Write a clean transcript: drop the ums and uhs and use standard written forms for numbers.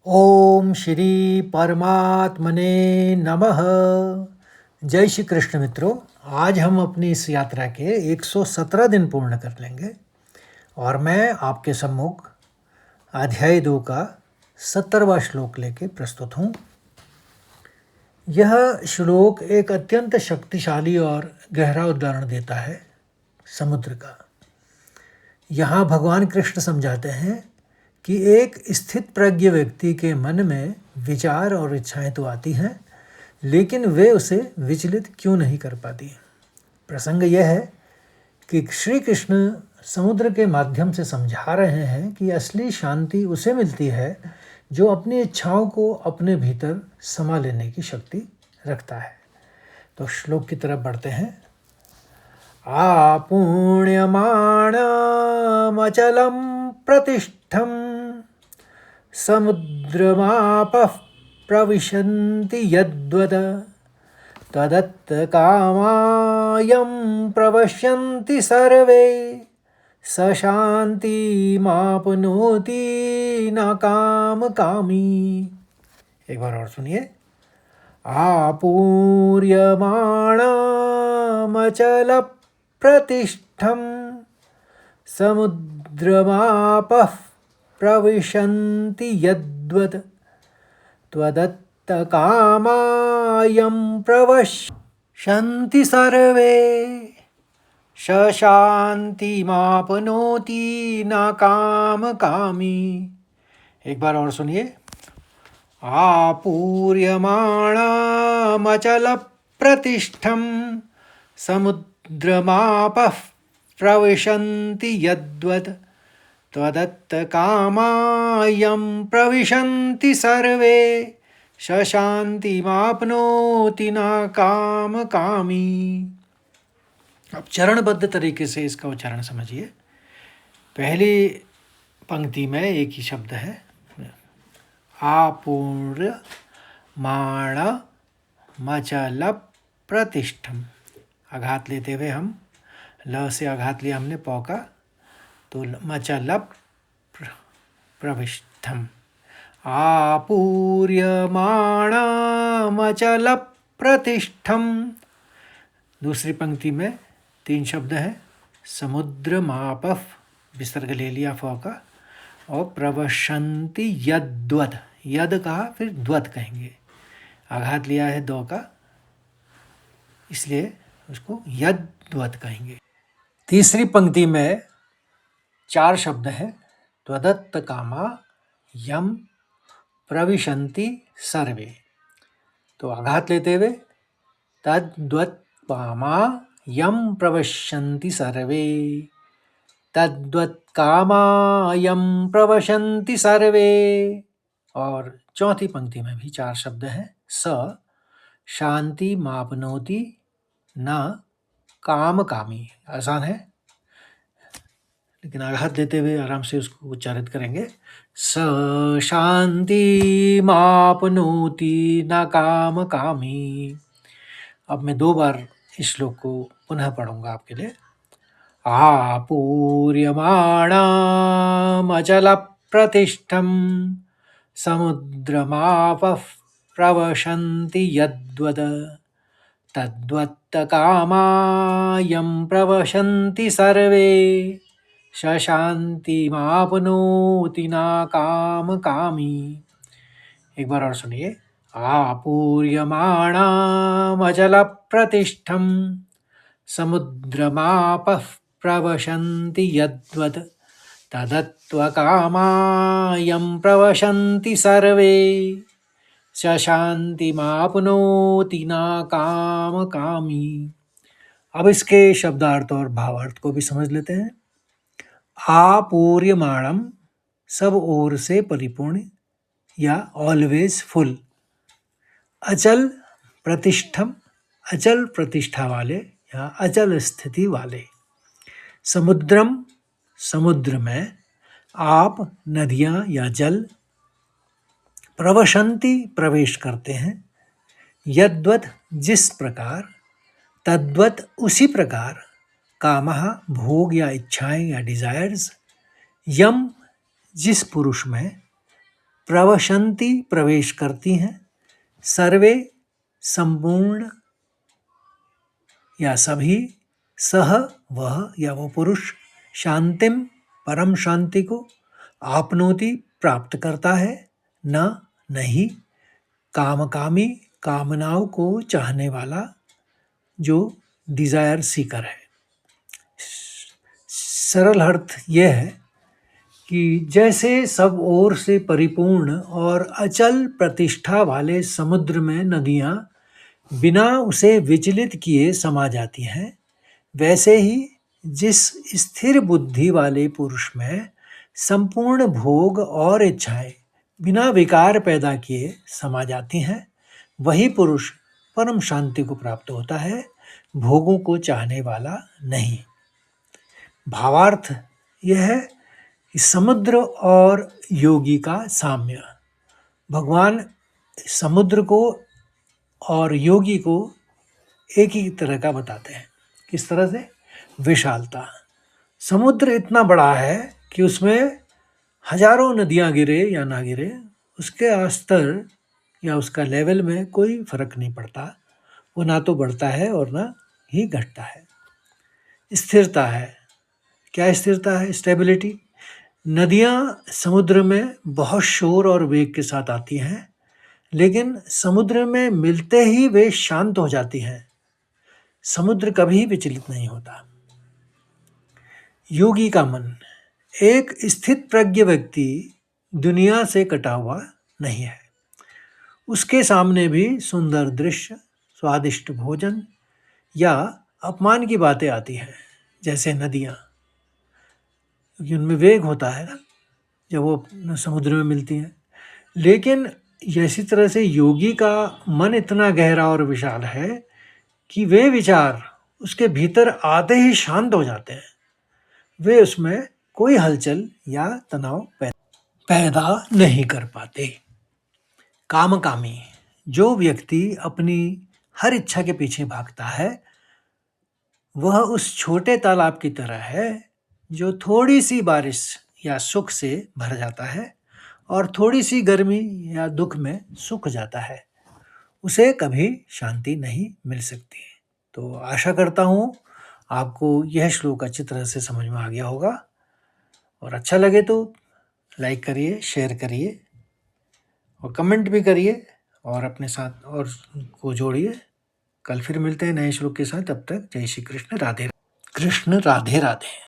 ओम श्री परमात्मने नमः। जय श्री कृष्ण मित्रों, आज हम अपनी इस यात्रा के 117 दिन पूर्ण कर लेंगे और मैं आपके सम्मुख अध्याय 2 का 70वां श्लोक लेके प्रस्तुत हूँ। यह श्लोक एक अत्यंत शक्तिशाली और गहरा उदाहरण देता है समुद्र का। यहाँ भगवान कृष्ण समझाते हैं कि एक स्थित प्रज्ञ व्यक्ति के मन में विचार और इच्छाएं तो आती हैं, लेकिन वे उसे विचलित क्यों नहीं कर पाती। प्रसंग यह है कि श्री कृष्ण समुद्र के माध्यम से समझा रहे हैं कि असली शांति उसे मिलती है जो अपनी इच्छाओं को अपने भीतर समा लेने की शक्ति रखता है। तो श्लोक की तरफ बढ़ते हैं। आपूर्ण्यमाणमचलं प्रतिष्ठं समुद्रमापः प्रविशन्ति यद्वद तदत्तकामायं प्रवश्यन्ति सर्वे स शान्तिमाप्नोति न कामकामी। एक बार और सुनिए। आपूर्यमाणमचल प्रतिष्ठं समुद्रमापः प्रविशन्ति यद्वत् त्वदत्तकामायं प्रवश्यन्ति सर्वे स शान्तिमाप्नोति न कामकामी। एक बार और सुनिए। आपूर्यमाणमचलप्रतिष्ठं समुद्रमापः प्रविशन्ति यद्वत् त्वदत्तकामायं प्रविशन्ति सर्वे स शान्तिमाप्नोति न कामकामी। अब चरणबद्ध तरीके से इसका उच्चारण समझिए। पहली पंक्ति में एक ही शब्द है, आपूर्यमाणमचल प्रतिष्ठम। आघात लेते हुए हम ल से आघात लिया हमने पौ का, तो मचल प्रविष्ठम। आपूर्यमाणमचल प्रतिष्ठम। दूसरी पंक्ति में 3 शब्द हैं, समुद्रमापः विसर्ग ले लिया फ का, और प्रवशन्ति यद्वत्, यद कहा फिर द्वत् कहेंगे, आघात लिया है दो का, इसलिए उसको यद्वत् कहेंगे। तीसरी पंक्ति में 4 शब्द हैं, त्वदत्त कामा यम प्रविशन्ति सर्वे। तो आघात लेते हुए तद्वत् कामा यम प्रविशन्ति सर्वे, तद्वत् कामायं प्रवशन्ति सर्वे। और चौथी पंक्ति में भी 4 शब्द हैं, स शांति मापनोति न कामकामी। आसान है, लेकिन आघात देते हुए आराम से उसको उच्चारित करेंगे। स शांति मापनोति न कामकामी। अब मैं 2 बार इस श्लोक को पुनः पढ़ूंगा आपके लिए। आपूर्यमाणमचलप्रतिष्ठं समुद्रमापः प्रवशन्ति यद्वद तद्वत्तकामायं प्रवशन्ति सर्वे स शान्तिमाप्नोति न कामकामी। एक बार और सुनिए। आपूर्यमाणमचलप्रतिष्ठं समुद्रमापः प्रवशन्ति यद्वत् तदत्तकामायं प्रवशन्ति सर्वे स शान्तिमाप्नोति न कामकामी। अब इसके शब्दार्थ और भावार्थ को भी समझ लेते हैं। आपूर्यमाणम, सब ओर से परिपूर्ण या ऑलवेज फुल। अचल प्रतिष्ठम, अचल प्रतिष्ठा वाले या अचल स्थिति वाले। समुद्रम, समुद्र में। आप, नदियाँ या जल। प्रवशन्ति, प्रवेश करते हैं। यद्वत्, जिस प्रकार। तद्वत्, उसी प्रकार। कामः, भोग या इच्छाएं या डिजायर्स। यम, जिस पुरुष में। प्रवशन्ति प्रवेश करती हैं, सर्वे संपूर्ण या सभी, सह वह या वो पुरुष, शांतिम परम शांति को, आपनोति प्राप्त करता है, न नहीं, कामकामी कामनाओं को चाहने वाला, जो डिजायर सीकर है। सरल अर्थ यह है कि जैसे सब ओर से परिपूर्ण और अचल प्रतिष्ठा वाले समुद्र में नदियाँ बिना उसे विचलित किए समा जाती हैं, वैसे ही जिस स्थिर बुद्धि वाले पुरुष में संपूर्ण भोग और इच्छाएं बिना विकार पैदा किए समा जाती हैं, वही पुरुष परम शांति को प्राप्त होता है, भोगों को चाहने वाला नहीं। भावार्थ यह है कि समुद्र और योगी का साम्य। भगवान समुद्र को और योगी को एक ही तरह का बताते हैं। किस तरह से? विशालता। समुद्र इतना बड़ा है कि उसमें हजारों नदियाँ गिरे या ना गिरे, उसके स्तर या उसका लेवल में कोई फर्क नहीं पड़ता। वो ना तो बढ़ता है और ना ही घटता है। स्थिरता है। क्या स्थिरता है? स्टेबिलिटी। नदियाँ समुद्र में बहुत शोर और वेग के साथ आती हैं, लेकिन समुद्र में मिलते ही वे शांत हो जाती हैं। समुद्र कभी विचलित नहीं होता। योगी का मन, एक स्थित प्रज्ञ व्यक्ति दुनिया से कटा हुआ नहीं है। उसके सामने भी सुंदर दृश्य, स्वादिष्ट भोजन या अपमान की बातें आती हैं, जैसे नदियाँ, क्योंकि उनमें वेग होता है ना जब वो समुद्र में मिलती हैं। लेकिन इसी तरह से योगी का मन इतना गहरा और विशाल है कि वे विचार उसके भीतर आते ही शांत हो जाते हैं। वे उसमें कोई हलचल या तनाव पैदा नहीं कर पाते। कामकामी, जो व्यक्ति अपनी हर इच्छा के पीछे भागता है, वह उस छोटे तालाब की तरह है जो थोड़ी सी बारिश या सुख से भर जाता है और थोड़ी सी गर्मी या दुख में सूख जाता है। उसे कभी शांति नहीं मिल सकती। तो आशा करता हूँ आपको यह श्लोक अच्छी तरह से समझ में आ गया होगा, और अच्छा लगे तो लाइक करिए, शेयर करिए और कमेंट भी करिए और अपने साथ और को जोड़िए। कल फिर मिलते हैं नए श्लोक के साथ। तब तक जय श्री कृष्ण, राधे कृष्ण, राधे राधे।